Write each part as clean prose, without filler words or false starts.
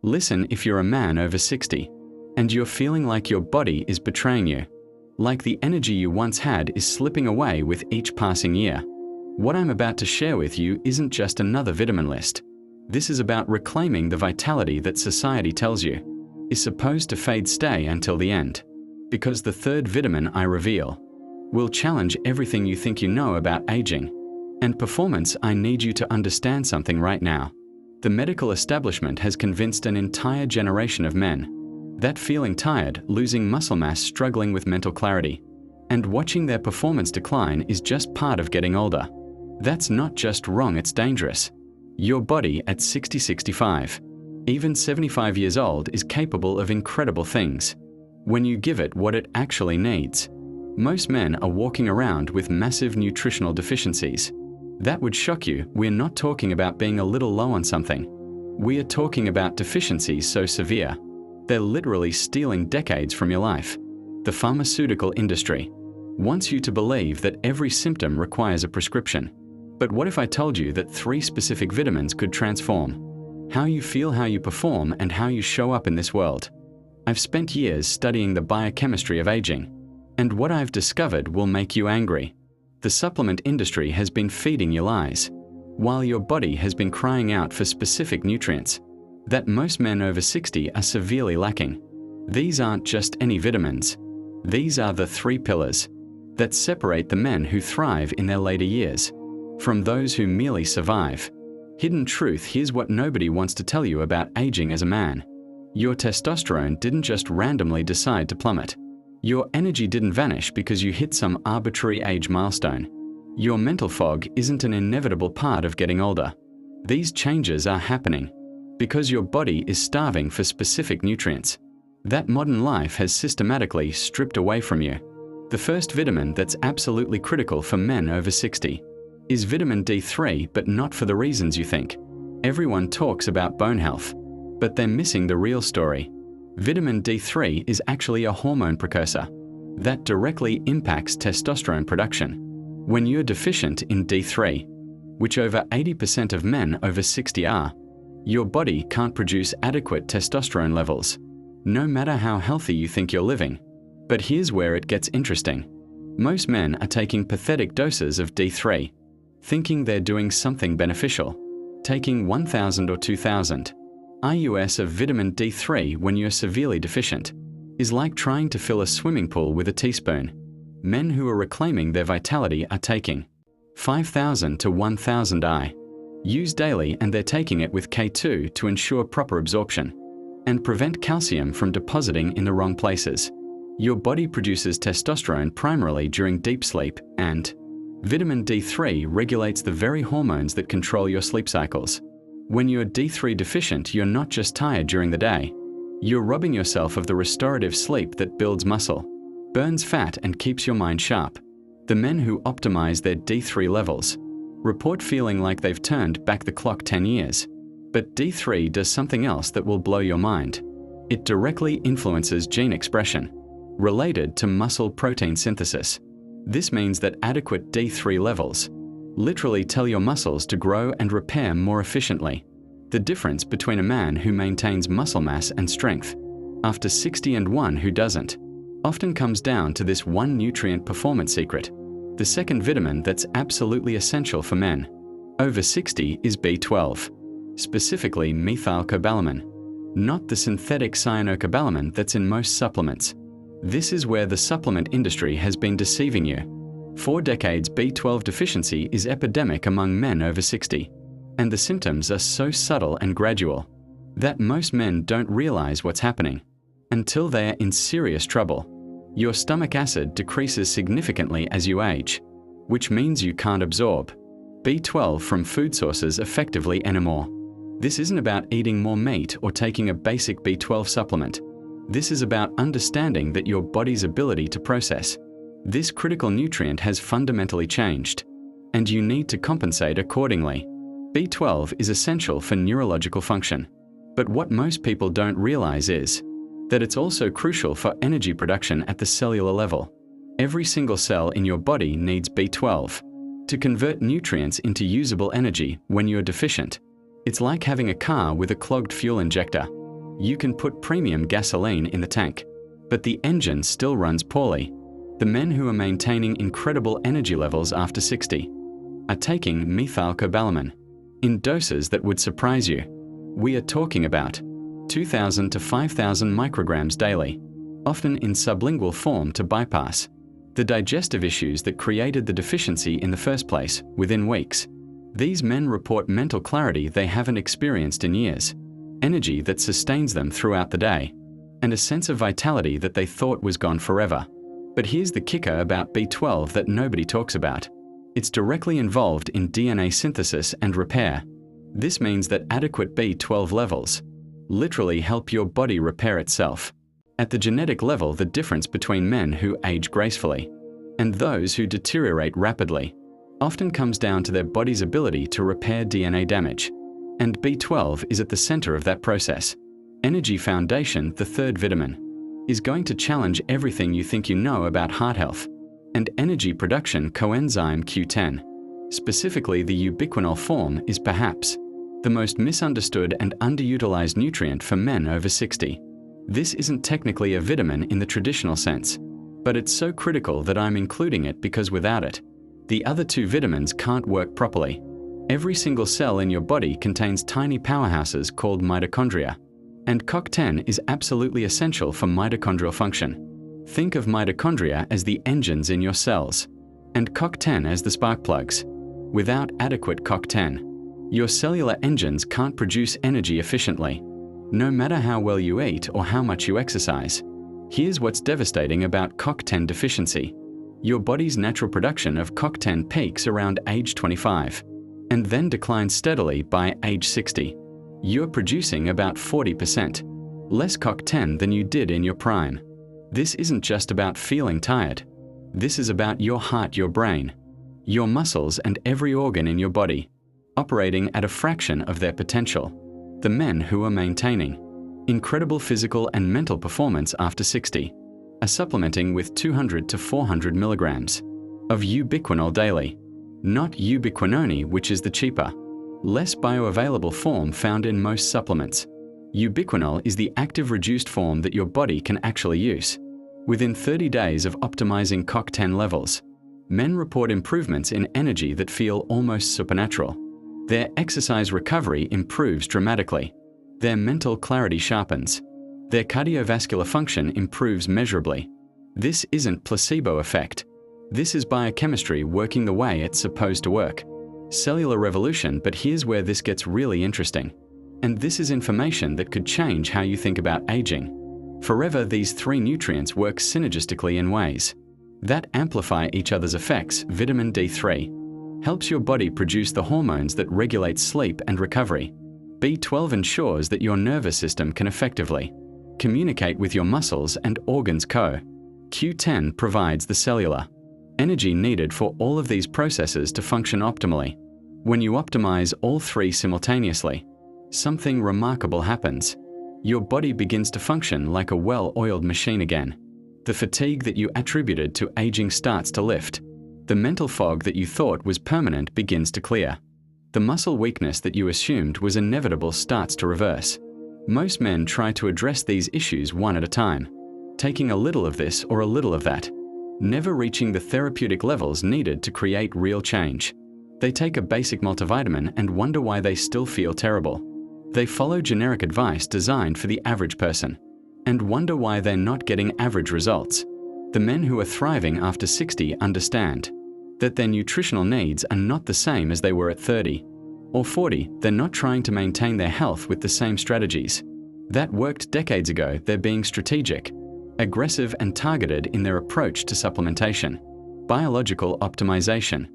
Listen if you're a man over 60 and you're feeling like your body is betraying you, like the energy you once had is slipping away with each passing year. What I'm about to share with you isn't just another vitamin list. This is about reclaiming the vitality that society tells you is supposed to stay until the end. Because the third vitamin I reveal will challenge everything you think you know about aging and performance. I need you to understand something right now. The medical establishment has convinced an entire generation of men that feeling tired, losing muscle mass, struggling with mental clarity, and watching their performance decline is just part of getting older. That's not just wrong, it's dangerous. Your body at 60, 65, even 75 years old is capable of incredible things when you give it what it actually needs. Most men are walking around with massive nutritional deficiencies. That would shock you. We're not talking about being a little low on something. We are talking about deficiencies so severe they're literally stealing decades from your life. The pharmaceutical industry wants you to believe that every symptom requires a prescription. But what if I told you that 3 specific vitamins could transform how you feel, how you perform, and how you show up in this world? I've spent years studying the biochemistry of aging, and what I've discovered will make you angry. The supplement industry has been feeding you lies, while your body has been crying out for specific nutrients that most men over 60 are severely lacking. These aren't just any vitamins. These are the 3 pillars that separate the men who thrive in their later years from those who merely survive. Hidden truth: here's what nobody wants to tell you about aging as a man. Your testosterone didn't just randomly decide to plummet. Your energy didn't vanish because you hit some arbitrary age milestone. Your mental fog isn't an inevitable part of getting older. These changes are happening because your body is starving for specific nutrients that modern life has systematically stripped away from you. The first vitamin that's absolutely critical for men over 60 is vitamin D3, but not for the reasons you think. Everyone talks about bone health, but they're missing the real story. Vitamin D3 is actually a hormone precursor that directly impacts testosterone production. When you're deficient in D3, which over 80% of men over 60 are, your body can't produce adequate testosterone levels, no matter how healthy you think you're living. But here's where it gets interesting. Most men are taking pathetic doses of D3, thinking they're doing something beneficial. Taking 1,000 or 2,000 IUs of vitamin D3 when you're severely deficient is like trying to fill a swimming pool with a teaspoon. Men who are reclaiming their vitality are taking 5,000 to 1,000 IUs daily, and they're taking it with K2 to ensure proper absorption and prevent calcium from depositing in the wrong places. Your body produces testosterone primarily during deep sleep, and vitamin D3 regulates the very hormones that control your sleep cycles. When you're D3 deficient, you're not just tired during the day. You're robbing yourself of the restorative sleep that builds muscle, burns fat, and keeps your mind sharp. The men who optimize their D3 levels report feeling like they've turned back the clock 10 years. But D3 does something else that will blow your mind. It directly influences gene expression related to muscle protein synthesis. This means that adequate D3 levels literally tell your muscles to grow and repair more efficiently. The difference between a man who maintains muscle mass and strength after 60 and one who doesn't often comes down to this one nutrient performance secret. The second vitamin that's absolutely essential for men over 60 is B12, specifically methylcobalamin, not the synthetic cyanocobalamin that's in most supplements. This is where the supplement industry has been deceiving you. For decades, B12 deficiency is epidemic among men over 60, and the symptoms are so subtle and gradual that most men don't realize what's happening until they're in serious trouble. Your stomach acid decreases significantly as you age, which means you can't absorb B12 from food sources effectively anymore. This isn't about eating more meat or taking a basic B12 supplement. This is about understanding that your body's ability to process this critical nutrient has fundamentally changed, and you need to compensate accordingly. B12 is essential for neurological function, but what most people don't realize is that it's also crucial for energy production at the cellular level. Every single cell in your body needs B12 to convert nutrients into usable energy. When you're deficient, it's like having a car with a clogged fuel injector. You can put premium gasoline in the tank, but the engine still runs poorly. The men who are maintaining incredible energy levels after 60 are taking methylcobalamin in doses that would surprise you. We are talking about 2,000 to 5,000 micrograms daily, often in sublingual form to bypass the digestive issues that created the deficiency in the first place within weeks. These men report mental clarity they haven't experienced in years, energy that sustains them throughout the day, and a sense of vitality that they thought was gone forever. But here's the kicker about B12 that nobody talks about. It's directly involved in DNA synthesis and repair. This means that adequate B12 levels literally help your body repair itself. At the genetic level, the difference between men who age gracefully and those who deteriorate rapidly often comes down to their body's ability to repair DNA damage. And B12 is at the center of that process. Energy Foundation, the third vitamin, is going to challenge everything you think you know about heart health and energy production. Coenzyme Q10, specifically the ubiquinol form, is perhaps the most misunderstood and underutilized nutrient for men over 60. This isn't technically a vitamin in the traditional sense, but it's so critical that I'm including it because without it, the other two vitamins can't work properly. Every single cell in your body contains tiny powerhouses called mitochondria, and CoQ10 is absolutely essential for mitochondrial function. Think of mitochondria as the engines in your cells, and CoQ10 as the spark plugs. Without adequate CoQ10, your cellular engines can't produce energy efficiently, no matter how well you eat or how much you exercise. Here's what's devastating about CoQ10 deficiency. Your body's natural production of CoQ10 peaks around age 25 and then declines steadily by age 60. You're producing about 40% less CoQ10 than you did in your prime. This isn't just about feeling tired. This is about your heart, your brain, your muscles, and every organ in your body operating at a fraction of their potential. The men who are maintaining incredible physical and mental performance after 60 are supplementing with 200 to 400 milligrams of ubiquinol daily, not ubiquinone, which is the cheaper, less bioavailable form found in most supplements. Ubiquinol is the active reduced form that your body can actually use. Within 30 days of optimizing CoQ10 levels, men report improvements in energy that feel almost supernatural. Their exercise recovery improves dramatically. Their mental clarity sharpens. Their cardiovascular function improves measurably. This isn't placebo effect. This is biochemistry working the way it's supposed to work. Cellular revolution, but here's where this gets really interesting. And this is information that could change how you think about aging. Forever, these three nutrients work synergistically in ways that amplify each other's effects. Vitamin D3 helps your body produce the hormones that regulate sleep and recovery. B12 ensures that your nervous system can effectively communicate with your muscles and organs. Q10 provides the cellular energy needed for all of these processes to function optimally. When you optimize all three simultaneously, something remarkable happens. Your body begins to function like a well-oiled machine again. The fatigue that you attributed to aging starts to lift. The mental fog that you thought was permanent begins to clear. The muscle weakness that you assumed was inevitable starts to reverse. Most men try to address these issues one at a time, taking a little of this or a little of that, never reaching the therapeutic levels needed to create real change. They take a basic multivitamin and wonder why they still feel terrible. They follow generic advice designed for the average person and wonder why they're not getting average results. The men who are thriving after 60 understand that their nutritional needs are not the same as they were at 30 or 40. They're not trying to maintain their health with the same strategies that worked decades ago. They're being strategic, aggressive, and targeted in their approach to supplementation. Biological optimization.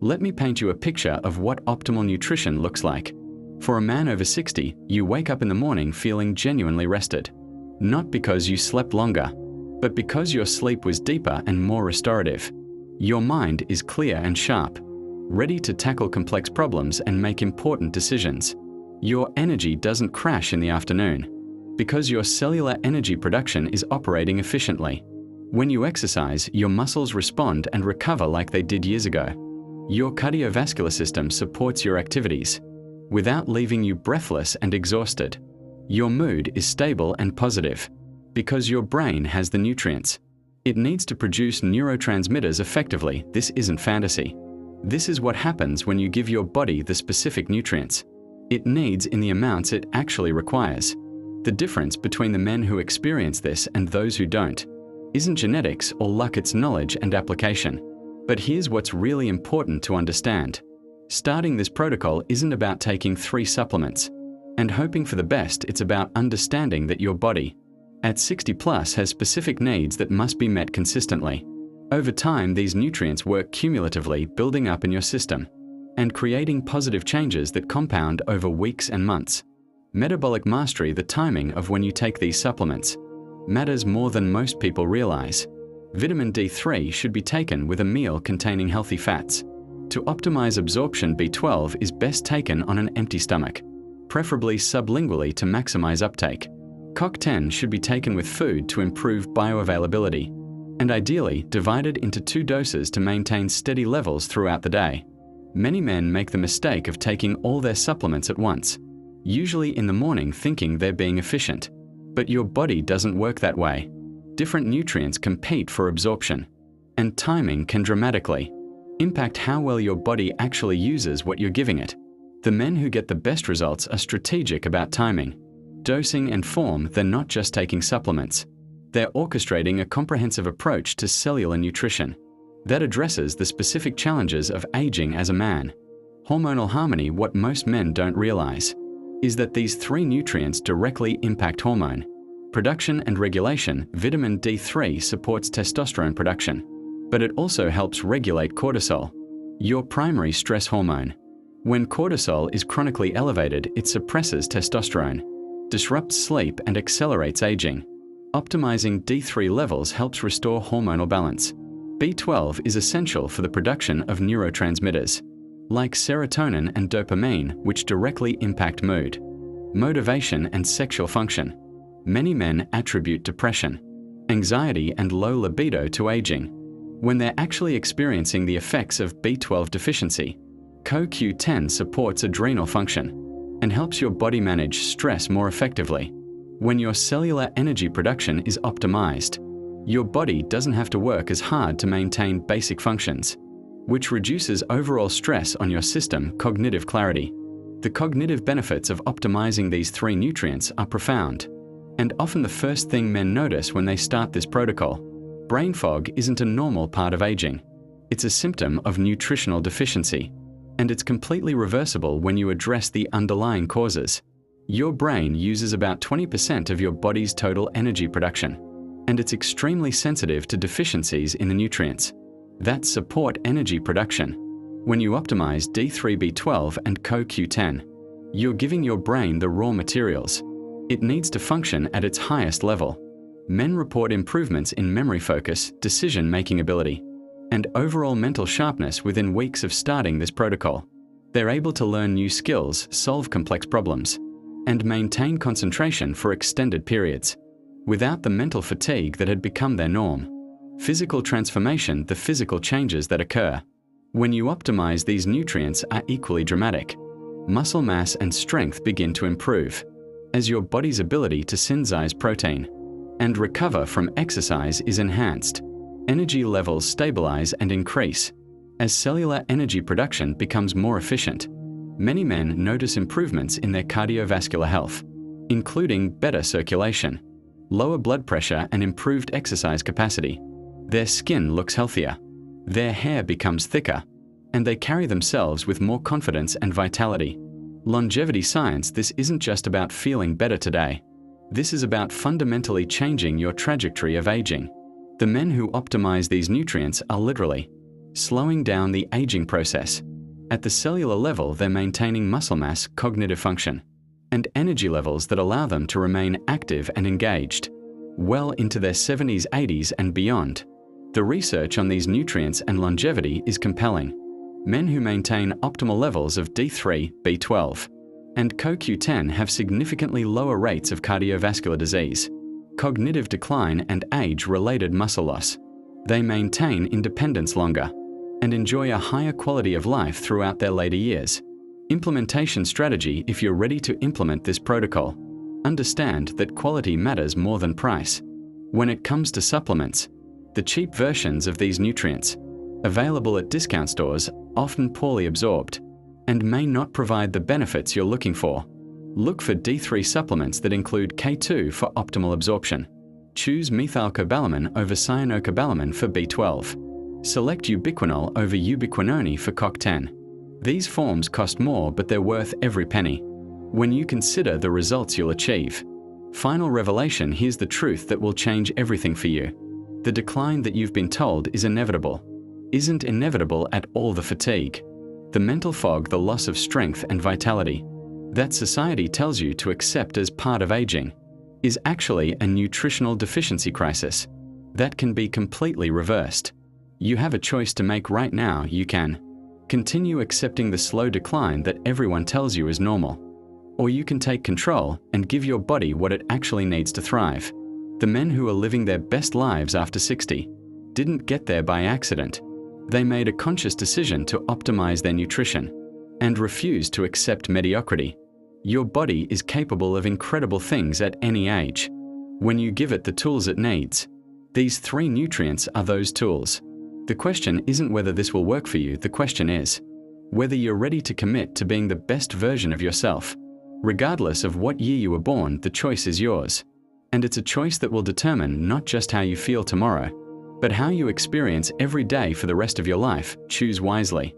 Let me paint you a picture of what optimal nutrition looks like. For a man over 60, you wake up in the morning feeling genuinely rested. Not because you slept longer, but because your sleep was deeper and more restorative. Your mind is clear and sharp, ready to tackle complex problems and make important decisions. Your energy doesn't crash in the afternoon, because your cellular energy production is operating efficiently. When you exercise, your muscles respond and recover like they did years ago. Your cardiovascular system supports your activities without leaving you breathless and exhausted. Your mood is stable and positive because your brain has the nutrients. It needs to produce neurotransmitters effectively. This isn't fantasy. This is what happens when you give your body the specific nutrients it needs in the amounts it actually requires. The difference between the men who experience this and those who don't isn't genetics or luck, it's knowledge and application. But here's what's really important to understand. Starting this protocol isn't about taking 3 supplements and hoping for the best. It's about understanding that your body, at 60 plus, has specific needs that must be met consistently. Over time, these nutrients work cumulatively, building up in your system and creating positive changes that compound over weeks and months. Metabolic mastery, the timing of when you take these supplements, matters more than most people realize. Vitamin D3 should be taken with a meal containing healthy fats. To optimize absorption, B12 is best taken on an empty stomach, preferably sublingually to maximize uptake. CoQ10 should be taken with food to improve bioavailability, and ideally divided into 2 doses to maintain steady levels throughout the day. Many men make the mistake of taking all their supplements at once, usually in the morning, thinking they're being efficient. But your body doesn't work that way. Different nutrients compete for absorption, and timing can dramatically impact how well your body actually uses what you're giving it. The men who get the best results are strategic about timing, dosing, and form. They're not just taking supplements. They're orchestrating a comprehensive approach to cellular nutrition that addresses the specific challenges of aging as a man. Hormonal harmony. What most men don't realize is that these 3 nutrients directly impact hormone production and regulation. Vitamin D3 supports testosterone production, but it also helps regulate cortisol, your primary stress hormone. When cortisol is chronically elevated, it suppresses testosterone, disrupts sleep, and accelerates aging. Optimizing D3 levels helps restore hormonal balance. B12 is essential for the production of neurotransmitters, like serotonin and dopamine, which directly impact mood, motivation, and sexual function. Many men attribute depression, anxiety, and low libido to aging, when they're actually experiencing the effects of B12 deficiency. CoQ10 supports adrenal function and helps your body manage stress more effectively. When your cellular energy production is optimized, your body doesn't have to work as hard to maintain basic functions, which reduces overall stress on your system. Cognitive clarity. The cognitive benefits of optimizing these 3 nutrients are profound, and often the first thing men notice when they start this protocol. Brain fog isn't a normal part of aging. It's a symptom of nutritional deficiency, and it's completely reversible when you address the underlying causes. Your brain uses about 20% of your body's total energy production, and it's extremely sensitive to deficiencies in the nutrients that support energy production. When you optimize D3, B12, and CoQ10, you're giving your brain the raw materials it needs to function at its highest level. Men report improvements in memory, focus, decision-making ability, and overall mental sharpness within weeks of starting this protocol. They're able to learn new skills, solve complex problems, and maintain concentration for extended periods, without the mental fatigue that had become their norm. Physical transformation. The physical changes that occur when you optimize these nutrients are equally dramatic. Muscle mass and strength begin to improve as your body's ability to synthesize protein and recover from exercise is enhanced. Energy levels stabilize and increase as cellular energy production becomes more efficient. Many men notice improvements in their cardiovascular health, including better circulation, lower blood pressure, and improved exercise capacity. Their skin looks healthier, their hair becomes thicker, and they carry themselves with more confidence and vitality. Longevity science. This isn't just about feeling better today. This is about fundamentally changing your trajectory of aging. The men who optimize these nutrients are literally slowing down the aging process. At the cellular level, they're maintaining muscle mass, cognitive function, and energy levels that allow them to remain active and engaged well into their 70s, 80s, and beyond. The research on these nutrients and longevity is compelling. Men who maintain optimal levels of D3, B12, and CoQ10 have significantly lower rates of cardiovascular disease, cognitive decline, and age-related muscle loss. They maintain independence longer and enjoy a higher quality of life throughout their later years. Implementation strategy. If you're ready to implement this protocol, understand that quality matters more than price. When it comes to supplements, the cheap versions of these nutrients, available at discount stores, often poorly absorbed, and may not provide the benefits you're looking for. Look for D3 supplements that include K2 for optimal absorption. Choose methylcobalamin over cyanocobalamin for B12. Select ubiquinol over ubiquinone for CoQ10. These forms cost more, but they're worth every penny when you consider the results you'll achieve. Final revelation: here's the truth that will change everything for you. The decline that you've been told is inevitable isn't inevitable at all. The fatigue, the mental fog, the loss of strength and vitality that society tells you to accept as part of aging is actually a nutritional deficiency crisis that can be completely reversed. You have a choice to make right now. You can continue accepting the slow decline that everyone tells you is normal, or you can take control and give your body what it actually needs to thrive. The men who are living their best lives after 60 didn't get there by accident. They made a conscious decision to optimize their nutrition and refuse to accept mediocrity. Your body is capable of incredible things at any age when you give it the tools it needs. These 3 nutrients are those tools. The question isn't whether this will work for you. The question is whether you're ready to commit to being the best version of yourself. Regardless of what year you were born, the choice is yours. And it's a choice that will determine not just how you feel tomorrow, but how you experience every day for the rest of your life. Choose wisely.